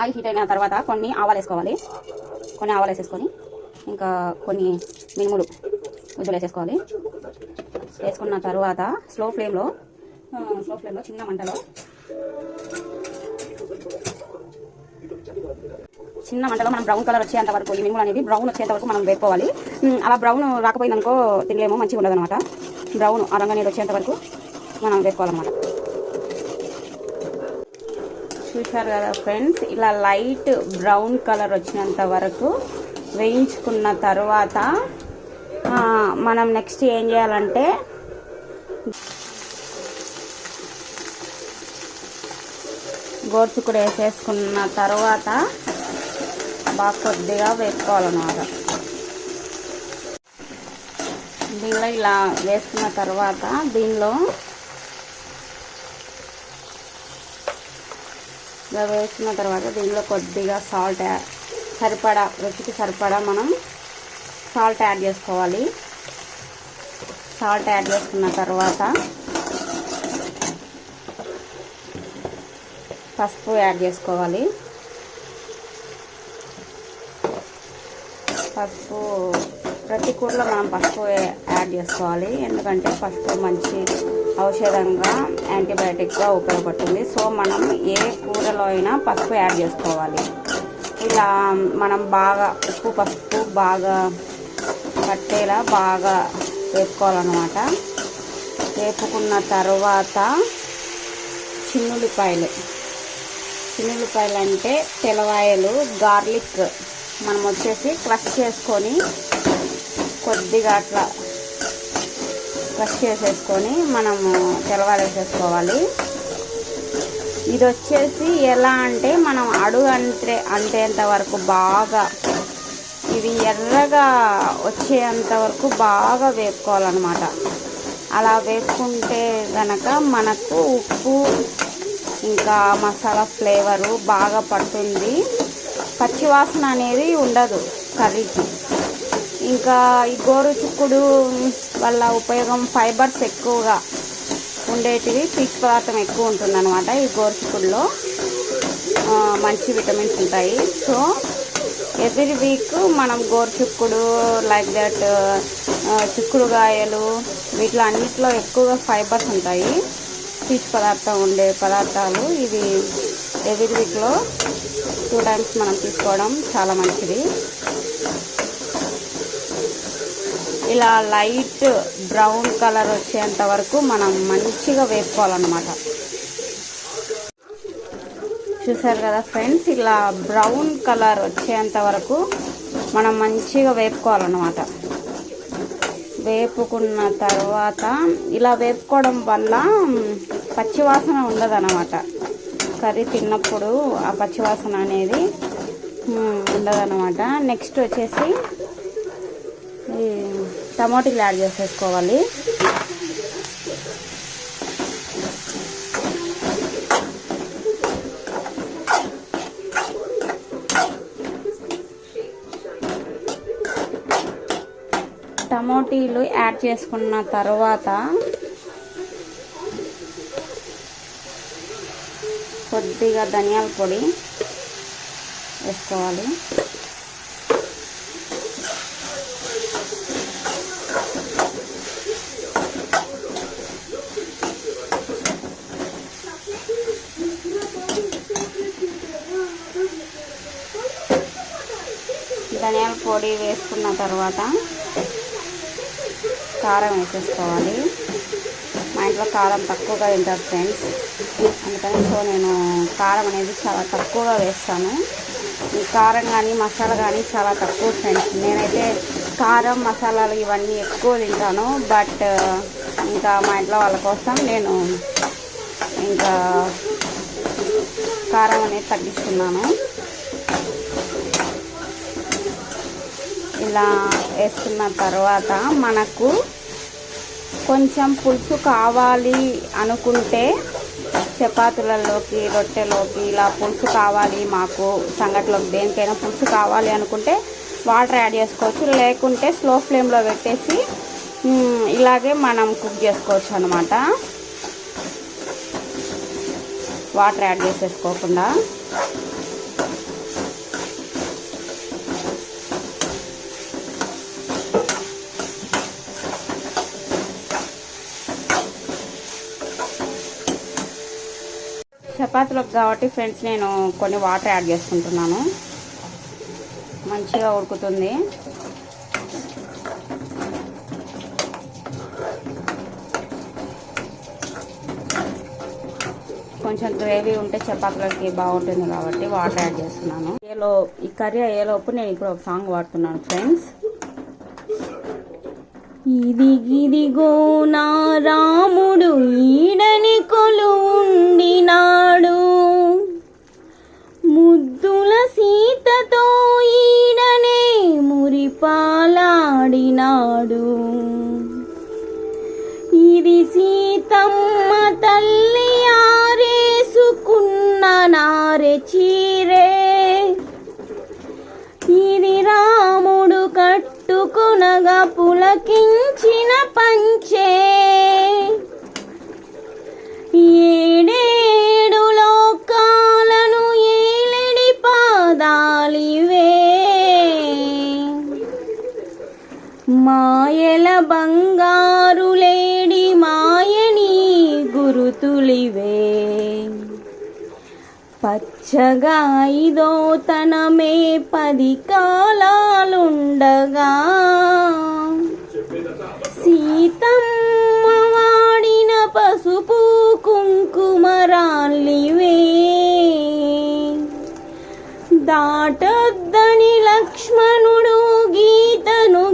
Oil heat అయిన తర్వాత కొన్ని ఆవాలు వేసుకోవాలి. కొన్ని ఆవాలు వేసేసుకొని ఇంకా కొన్ని మినుములు గుజ్జులు వేసేసుకోవాలి. వేసుకున్న తర్వాత స్లో ఫ్లేమ్లో చిన్న మంటలో మనం బ్రౌన్ కలర్ వచ్చేంత వరకు, ఈ మినుములు అనేవి బ్రౌన్ వచ్చేంత వరకు మనం వేసుకోవాలి. అలా బ్రౌన్ రాకపోయిందనుకో తినలేమో, మంచిగా ఉండదు అనమాట. బ్రౌన్ ఆ రంగు అనేది వచ్చేంత వరకు మనం వేసుకోవాలన్నమాట. చూసారు కదా ఫ్రెండ్స్, ఇలా లైట్ బ్రౌన్ కలర్ వచ్చినంత వరకు వేయించుకున్న తర్వాత మనం నెక్స్ట్ ఏం చేయాలంటే గోరుచిక్కుడు వేసేసుకున్న తర్వాత బాగా కొద్దిగా వేసుకోవాలన్నమాట. దీనిలో ఇలా వేసుకున్న తర్వాత దీనిలో కొద్దిగా సాల్ట్ సరిపడా, రుచికి సరిపడా మనం సాల్ట్ యాడ్ చేసుకోవాలి. సాల్ట్ యాడ్ చేసుకున్న తర్వాత పసుపు యాడ్ చేసుకోవాలి. పసుపు ప్రతి కూరలో మనం పసుపు యాడ్ చేసుకోవాలి, ఎందుకంటే పసుపు మంచి ఔషధంగా యాంటీబయాటిక్గా ఉపయోగపడుతుంది. సో మనం ఏ కూరలో అయినా పసుపు యాడ్ చేసుకోవాలి. ఇలా మనం బాగా పసుపు బాగా పట్టేలా బాగా వేపుకోవాలన్నమాట. వేపుకున్న తర్వాత చిన్నుల్లిపాయలు అంటే తెల్లవాయలు, గార్లిక్ మనం వచ్చేసి క్రష్ చేసుకొని కొద్దిగా అట్లా క్రష్ చేసేసుకొని మనము తెల్లవాయలు వేసేసుకోవాలి. ఇది వచ్చేసి ఎలా అంటే మనం అడుగు అంటేంత వరకు బాగా ఇవి ఎర్రగా వచ్చేంత వరకు బాగా వేపుకోవాలన్నమాట. అలా వేపుకుంటే కనుక మనకు ఉప్పు ఇంకా మసాలా ఫ్లేవరు బాగా పడుతుంది. పచ్చివాసన అనేది ఉండదు కర్రీకి. ఇంకా ఈ గోరుచిక్కుడు వల్ల ఉపయోగం ఫైబర్స్ ఎక్కువగా ఉండేటివి, పీచు పదార్థం ఎక్కువ ఉంటుంది అనమాట. ఈ గోరుచిక్కుడులో మంచి విటమిన్స్ ఉంటాయి. సో ఎవ్రీ వీక్ మనం గోరుచిక్కుడు లైక్ దట్ చిక్కుడుగాయలు వీటిలో అన్నిట్లో ఎక్కువగా ఫైబర్స్ ఉంటాయి, పీచు పదార్థం ఉండే పదార్థాలు. ఇవి ఎవ్రీ వీక్లో 2 times మనం తీసుకోవడం చాలా మంచిది. ఇలా లైట్ బ్రౌన్ కలర్ వచ్చేంత వరకు మనం మంచిగా వేసుకోవాలన్నమాట. చూసారు కదా ఫ్రెండ్స్, ఇలా బ్రౌన్ కలర్ వచ్చేంత వరకు మనం మంచిగా వేపుకోవాలన్నమాట. వేపుకున్న తర్వాత ఇలా వేపుకోవడం వల్ల పచ్చివాసన ఉండదన్నమాట. కర్రీ తిన్నప్పుడు ఆ పచ్చివాసన అనేది ఉండదన్నమాట. నెక్స్ట్ వచ్చేసి టమాటాలు యాడ్ చేసేసుకోవాలి. టమాటీలు యాడ్ చేసుకున్న తర్వాత కొద్దిగా ధనియాల పొడి వేసుకోవాలి. ధనియాల పొడి వేసుకున్న తర్వాత కారం వేసేసుకోవాలి. మా ఇంట్లో కారం తక్కువగా తింటారు ఫ్రెండ్స్, అందుకని సో నేను కారం అనేది చాలా తక్కువగా వేస్తాను. ఈ కారం కానీ మసాలా కానీ చాలా తక్కువ ఫ్రెండ్స్. నేనైతే కారం మసాలాలు ఇవన్నీ ఎక్కువ తింటాను, బట్ ఇంకా మా ఇంట్లో వాళ్ళ కోసం నేను ఇంకా కారం అనేది తగ్గిస్తున్నాను. ఇలా వేసుకున్న తర్వాత మనకు కొంచెం పులుసు కావాలి అనుకుంటే చపాతీలలోకి, రొట్టెలోకి ఇలా పులుసు కావాలి, మాకు సంగట్లోకి దేనికైనా పులుసు కావాలి అనుకుంటే వాటర్ యాడ్ చేసుకోవచ్చు. లేకుంటే స్లో ఫ్లేమ్లో పెట్టేసి ఇలాగే మనం కుక్ చేసుకోవచ్చు అన్నమాట, వాటర్ యాడ్ చేసేసుకోకుండా. చపాతీలకు కాబట్టి ఫ్రెండ్స్ నేను కొన్ని వాటర్ యాడ్ చేసుకుంటున్నాను. మంచిగా ఉడుకుతుంది. కొంచెం గ్రేవీ ఉంటే చపాతీలకి బాగుంటుంది కాబట్టి వాటర్ యాడ్ చేస్తున్నాను. ఈ కర్రీ అయ్యేలోపు నేను ఇప్పుడు ఒక సాంగ్ పాడుతున్నాను ఫ్రెండ్స్. ఇదిగిదిగో నా రాముడు ఈడని కొలువుండినాడు, ముద్దుల సీతతో ఈడనే మురిపాలాడినాడు. ఇది సీతమ్మ తల్లి ఆరేసుకున్న నారె చీరే, ఇది రాముడు కట్టుకొనగా పులకించిన పంచే. ఏడేడు లోకాలను ఏలిడి పాదాలివే, మాయల బంగారు లేడి మాయని గురుతులివే. పచ్చగా ఇదో తనమే 10 కాలాలుండగా, సీతమ్మ వాడిన పసుపు కుంకుమరాళ్ళివే. దాటొద్దని లక్ష్మణుడు గీతను